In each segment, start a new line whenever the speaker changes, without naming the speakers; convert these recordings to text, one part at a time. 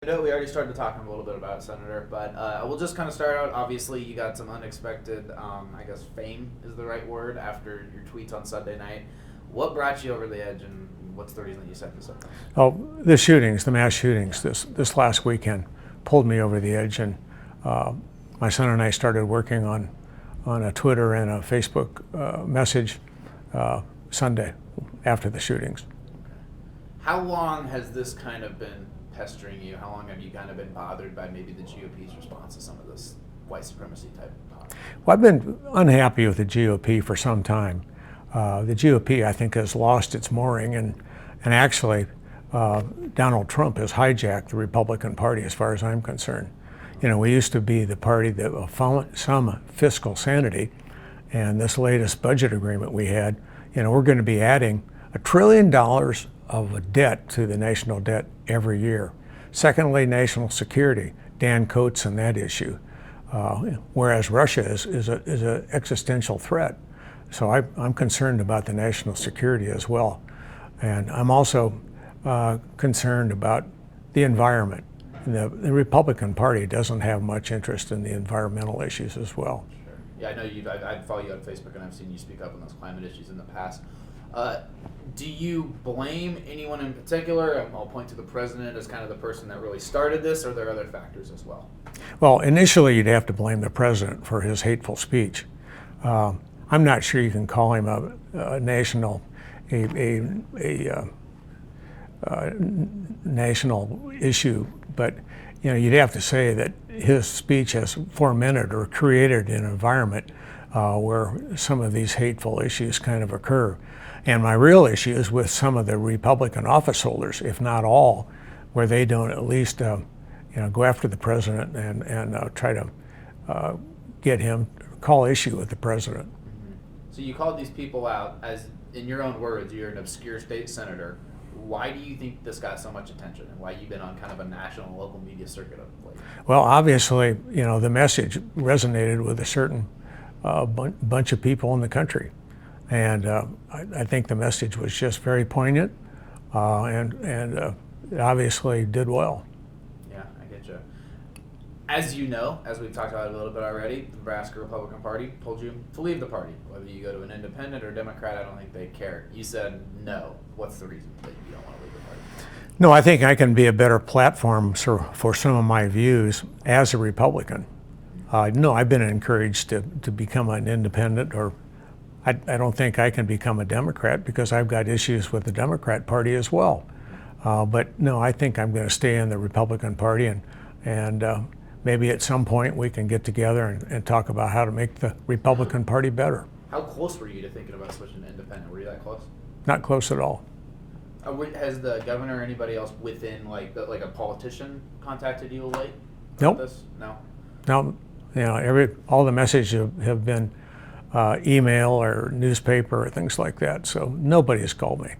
know we already started talking a little bit about it, Senator, but we'll just kind of start out. Obviously, you got some unexpected, I guess fame is the right word, after your tweets on Sunday night. What brought you over the edge, and what's the reason that you set this up?
Oh, the shootings, the mass shootings this last weekend pulled me over the edge, and my son and I started working on a Twitter and a Facebook message Sunday after the shootings.
How long has this kind of been pestering you? How long have you kind of been bothered by maybe the GOP's response to some of this white supremacy type talk?
Well, I've been unhappy with the GOP for some time. The GOP, I think, has lost its mooring, and actually Donald Trump has hijacked the Republican Party as far as I'm concerned. You know, we used to be the party that found some fiscal sanity, and this latest budget agreement we had, you know, we're going to be adding $1 trillion of debt to the national debt every year. Secondly, national security, Dan Coates and that issue, whereas Russia is an existential threat. So I'm concerned about the national security as well. And I'm also concerned about the environment. The Republican Party doesn't have much interest in the environmental issues as well.
Sure. Yeah, I know I follow you on Facebook, and I've seen you speak up on those climate issues in the past. Do you blame anyone in particular? I'll point to the president as kind of the person that really started this, or are there other factors as well?
Well, initially you'd have to blame the president for his hateful speech. I'm not sure you can call him a national issue, but you know, you'd have to say that his speech has fomented or created an environment where some of these hateful issues kind of occur. And my real issue is with some of the Republican office holders, if not all, where they don't at least you know, go after the president and try to get him to call issue with the president.
Mm-hmm. So you called these people out as, in your own words, you're an obscure state senator. Why do you think this got so much attention, and why you've been on kind of a national and local media circuit of late?
Well, obviously, you know, the message resonated with a certain bunch of people in the country. And I think the message was just very poignant, and it obviously did well.
Yeah, I get you. As you know, as we've talked about a little bit already, the Nebraska Republican Party told you to leave the party. Whether you go to an independent or Democrat, I don't think they care. You said no. What's the reason that you don't want to leave the party?
No, I think I can be a better platform for some of my views as a Republican. No, I've been encouraged to become an independent, or I don't think I can become a Democrat because I've got issues with the Democrat Party as well. But no, I think I'm going to stay in the Republican Party, and maybe at some point we can get together and talk about how to make the Republican Party better.
How close were you to thinking about switching to independent? Were you that close?
Not close at all.
Has the governor or anybody else within, like a politician, contacted you late?
Nope.
This? No.
No, you know, all the messages have been email or newspaper or things like that. So nobody has called me.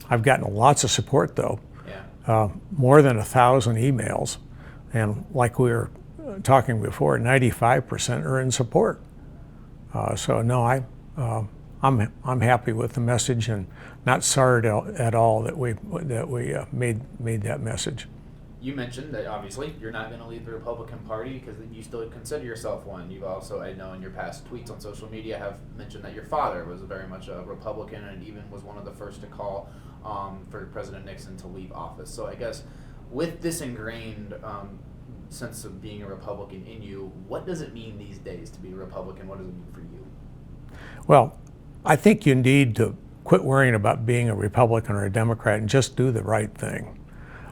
I've gotten lots of support though.
Yeah.
More than 1,000 emails, and like we were talking before, 95% are in support. So no, I'm happy with the message, and not sorry at all that we made that message.
You mentioned that obviously you're not going to leave the Republican Party because you still consider yourself one. You've also, I know in your past tweets on social media, have mentioned that your father was very much a Republican and even was one of the first to call for President Nixon to leave office. So I guess with this ingrained sense of being a Republican in you, what does it mean these days to be a Republican? What does it mean for you?
Well, I think you need to quit worrying about being a Republican or a Democrat and just do the right thing.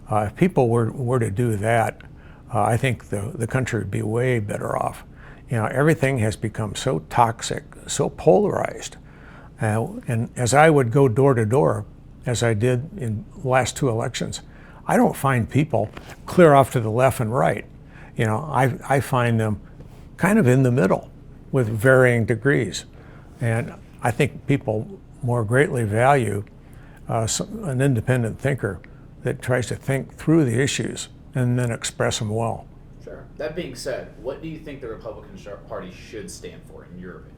If people were to do that, I think the country would be way better off. You know, everything has become so toxic, so polarized. And as I would go door to door, as I did in the last two elections, I don't find people clear off to the left and right. You know, I find them kind of in the middle with varying degrees. And I think people more greatly value an independent thinker that tries to think through the issues and then express them well.
Sure. That being said, what do you think the Republican Party should stand for, in your opinion?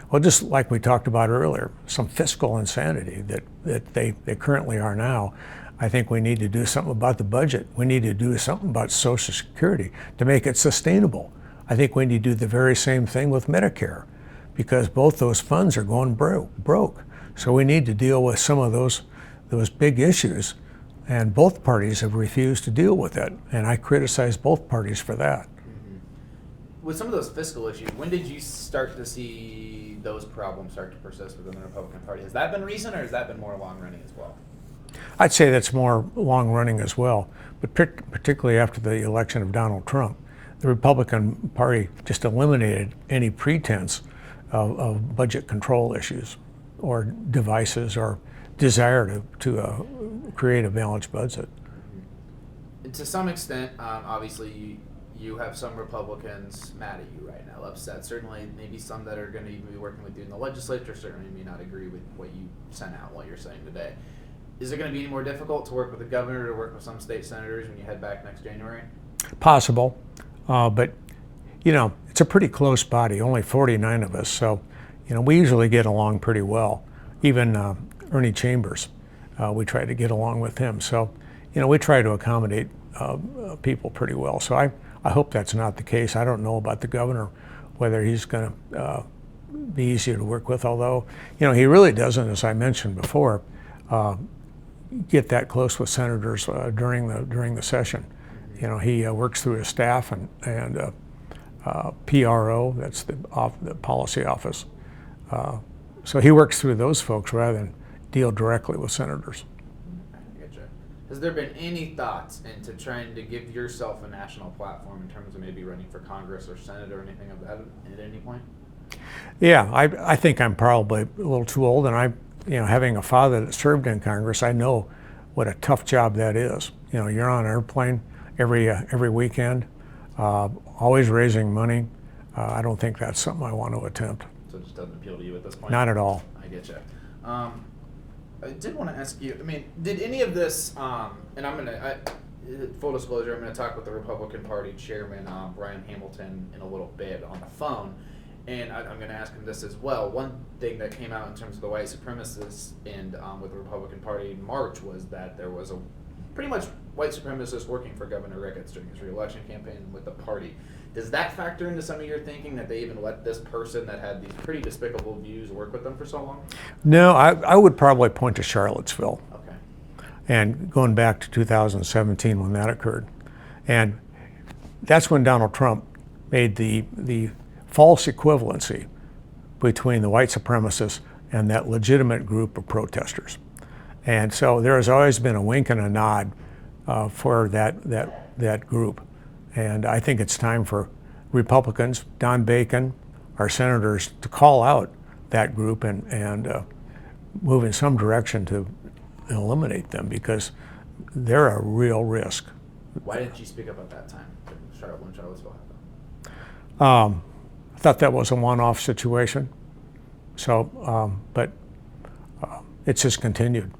Well, just like we talked about earlier, some fiscal insanity that they currently are now. I think we need to do something about the budget. We need to do something about Social Security to make it sustainable. I think we need to do the very same thing with Medicare, because both those funds are going broke. So we need to deal with some of those big issues, and both parties have refused to deal with it, and I criticize both parties for that.
With some of those fiscal issues, when did you start to see those problems start to persist within the Republican Party? Has that been recent, or has that been more long-running as well?
I'd say that's more long-running as well, but particularly after the election of Donald Trump, the Republican Party just eliminated any pretense of budget control issues or devices or desire to create a balanced budget.
And to some extent, obviously, you have some Republicans mad at you right now, upset. Certainly, maybe some that are going to even be working with you in the legislature certainly may not agree with what you sent out, what you're saying today. Is it going to be any more difficult to work with the governor, to work with some state senators when you head back next January?
Possible, but it's a pretty close body, only 49 of us, so we usually get along pretty well. Even Ernie Chambers, we try to get along with him, so we try to accommodate people pretty well. So I hope that's not the case. I don't know about the governor, whether he's going to be easier to work with, although he really doesn't, as I mentioned before, get that close with senators during the session. He works through his staff and PRO, that's the policy office. So he works through those folks rather than deal directly with senators.
I getcha. Has there been any thoughts into trying to give yourself a national platform in terms of maybe running for Congress or Senate or anything of that at any point?
Yeah, I think I'm probably a little too old, and having a father that served in Congress, I know what a tough job that is. You're on an airplane every weekend, always raising money. I don't think that's something I want to attempt.
So it just doesn't appeal to you at this point?
Not at all.
I get you. I did want to ask you, did any of this, and full disclosure, I'm going to talk with the Republican Party chairman, Brian Hamilton, in a little bit on the phone. And I'm going to ask him this as well. One thing that came out in terms of the white supremacists and with the Republican Party in March was that there was a pretty much white supremacist working for Governor Ricketts during his re-election campaign with the party. Does that factor into some of your thinking that they even let this person that had these pretty despicable views work with them for so long?
No, I would probably point to Charlottesville.
Okay.
And going back to 2017 when that occurred. And that's when Donald Trump made the false equivalency between the white supremacists and that legitimate group of protesters. And so there has always been a wink and a nod for that group. And I think it's time for Republicans, Don Bacon, our senators, to call out that group and move in some direction to eliminate them, because they're a real risk.
Why didn't you speak up at that time when Charlottesville happened?
I thought that was a one-off situation. So, but it's just continued,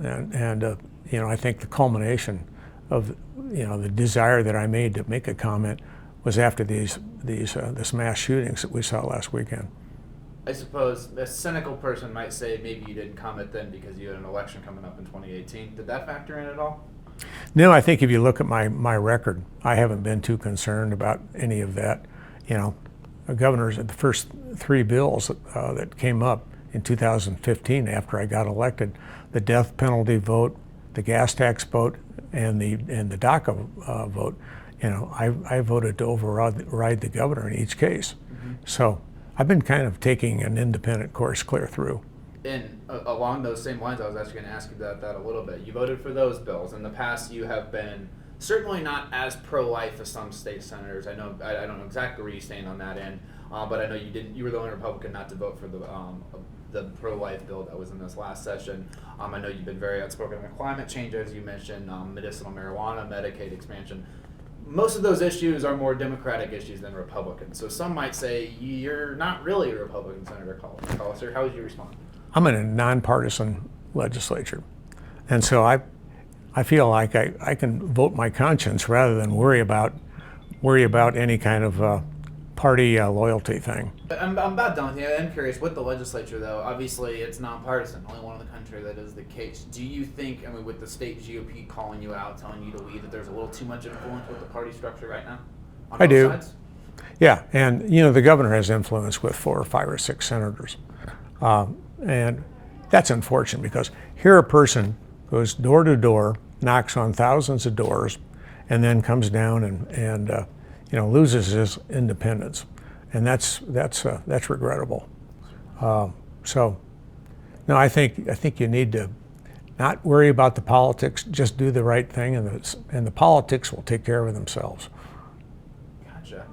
and I think the culmination of the desire that I made to make a comment was after this mass shootings that we saw last weekend.
I suppose a cynical person might say maybe you didn't comment then because you had an election coming up in 2018. Did that factor in at all?
No, I think if you look at my record, I haven't been too concerned about any of that. The governor's, the first three bills that came up in 2015 after I got elected, the death penalty vote, the gas tax vote, and the DACA vote, I voted to override the governor in each case. Mm-hmm. So I've been kind of taking an independent course clear through.
And along those same lines, I was actually going to ask you about that a little bit. You voted for those bills. In the past, you have been certainly not as pro-life as some state senators. I don't know exactly where you stand on that end, but I know you didn't. You were the only Republican not to vote for the pro-life bill that was in this last session. I know you've been very outspoken on climate change, as you mentioned, medicinal marijuana, Medicaid expansion. Most of those issues are more Democratic issues than Republican. So some might say you're not really a Republican, Senator McCollister. How would you respond? I'm
in a nonpartisan legislature, and so I feel like I can vote my conscience rather than worry about any kind of party loyalty thing.
I'm about done with you. I'm curious, with the legislature, though, obviously it's nonpartisan, only one in the country that is the case. Do you think, I mean, with the state GOP calling you out, telling you to leave, that there's a little too much influence with the party structure right now? On
I
both
do.
sides?
Yeah, and the governor has influence with 4 or 5 or 6 senators. And that's unfortunate because here a person goes door to door, knocks on thousands of doors, and then comes down and loses his independence, and that's regrettable. So, no, I think you need to not worry about the politics. Just do the right thing, and the politics will take care of themselves.
Gotcha.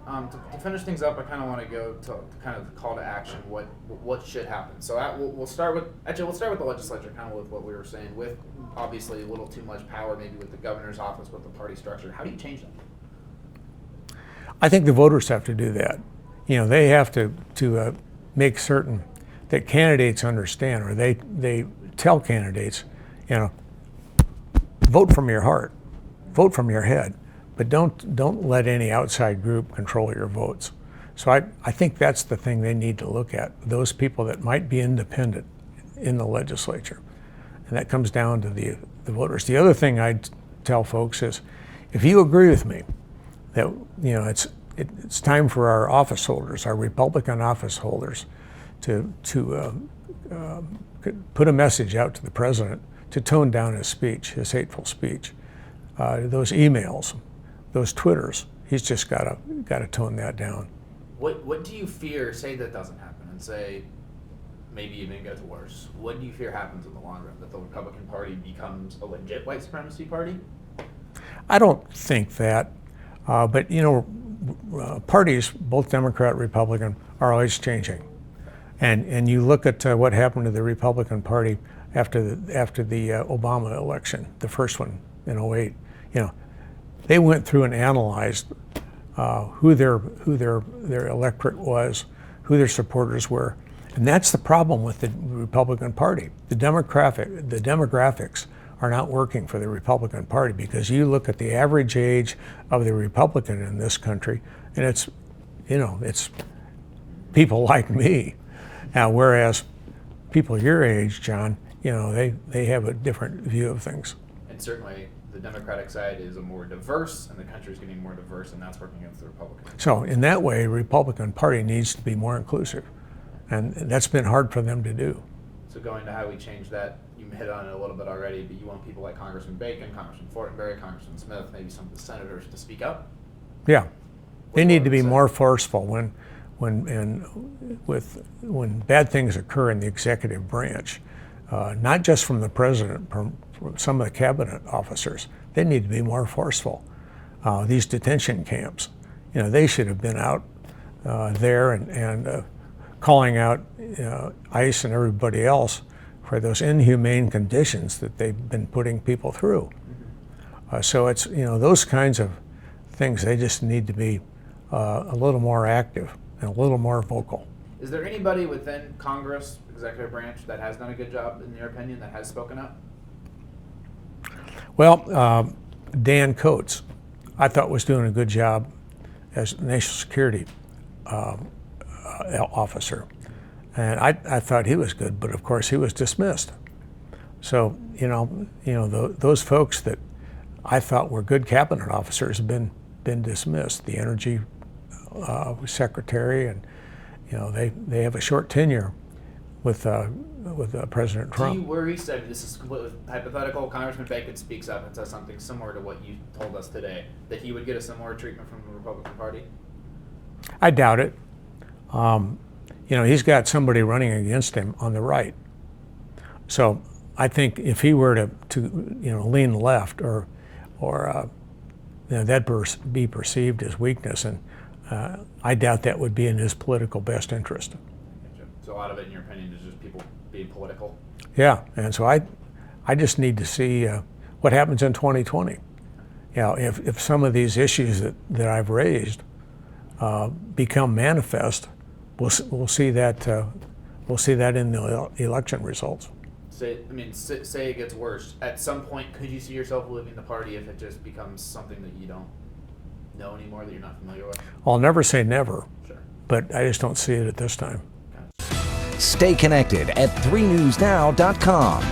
To finish things up, I kind of want to go to kind of the call to action. What should happen? So we'll start with the legislature, kind of with what we were saying. With obviously a little too much power, maybe with the governor's office, with the party structure. How do you change that?
I think the voters have to do that. They have to make certain that candidates understand, or they tell candidates, vote from your heart, vote from your head, but don't let any outside group control your votes. So I think that's the thing they need to look at, those people that might be independent in the legislature. And that comes down to the voters. The other thing I'd tell folks is, if you agree with me that it's time for our office holders, our Republican office holders, to put a message out to the president to tone down his speech, his hateful speech, those emails, those Twitters. He's just got to tone that down.
What do you fear? Say that doesn't happen, and say maybe even gets worse. What do you fear happens in the long run? That the Republican Party becomes a legit white supremacy party?
I don't think that, but parties, both Democrat, Republican, are always changing, and you look at what happened to the Republican Party after the Obama election, the first one in '08. They went through and analyzed who their electorate was, who their supporters were, and that's the problem with the Republican Party. The demographics are not working for the Republican Party, because you look at the average age of the Republican in this country, and it's people like me. Now, whereas people your age, John, they have a different view of things.
And certainly the Democratic side is more diverse, and the country is getting more diverse, and that's working against the Republicans.
So in that way, the Republican Party needs to be more inclusive, and that's been hard for them to do.
So going to how we change that, you hit on it a little bit already, but you want people like Congressman Bacon, Congressman Fortenberry, Congressman Smith, maybe some of the senators to speak up?
Yeah, they need to be more forceful when bad things occur in the executive branch, not just from the president, from some of the cabinet officers. They need to be more forceful. These detention camps, they should have been out there and calling out ICE and everybody else for those inhumane conditions that they've been putting people through. So it's, those kinds of things, they just need to be a little more active and a little more vocal.
Is there anybody within Congress, executive branch, that has done a good job, in your opinion, that has spoken up?
Well, Dan Coates, I thought, was doing a good job as national security officer. And I thought he was good, but of course he was dismissed. So, those folks that I thought were good cabinet officers have been dismissed. The energy secretary, and they have a short tenure with President Trump.
Do you worry, so this is completely hypothetical, Congressman Bacon speaks up and says something similar to what you told us today, that he would get a similar treatment from the Republican Party?
I doubt it. He's got somebody running against him on the right. So I think if he were to lean left, or that'd be perceived as weakness, and I doubt that would be in his political best interest.
So a lot of it, in your opinion, is just people being political?
Yeah, and so I just need to see what happens in 2020. If some of these issues that I've raised become manifest, we'll see that in the election results.
Say it gets worse. At some point, could you see yourself leaving the party if it just becomes something that you don't know anymore that you're not familiar with?
I'll never say never,
Sure.
but I just don't see it at this time.
Stay connected at 3newsnow.com.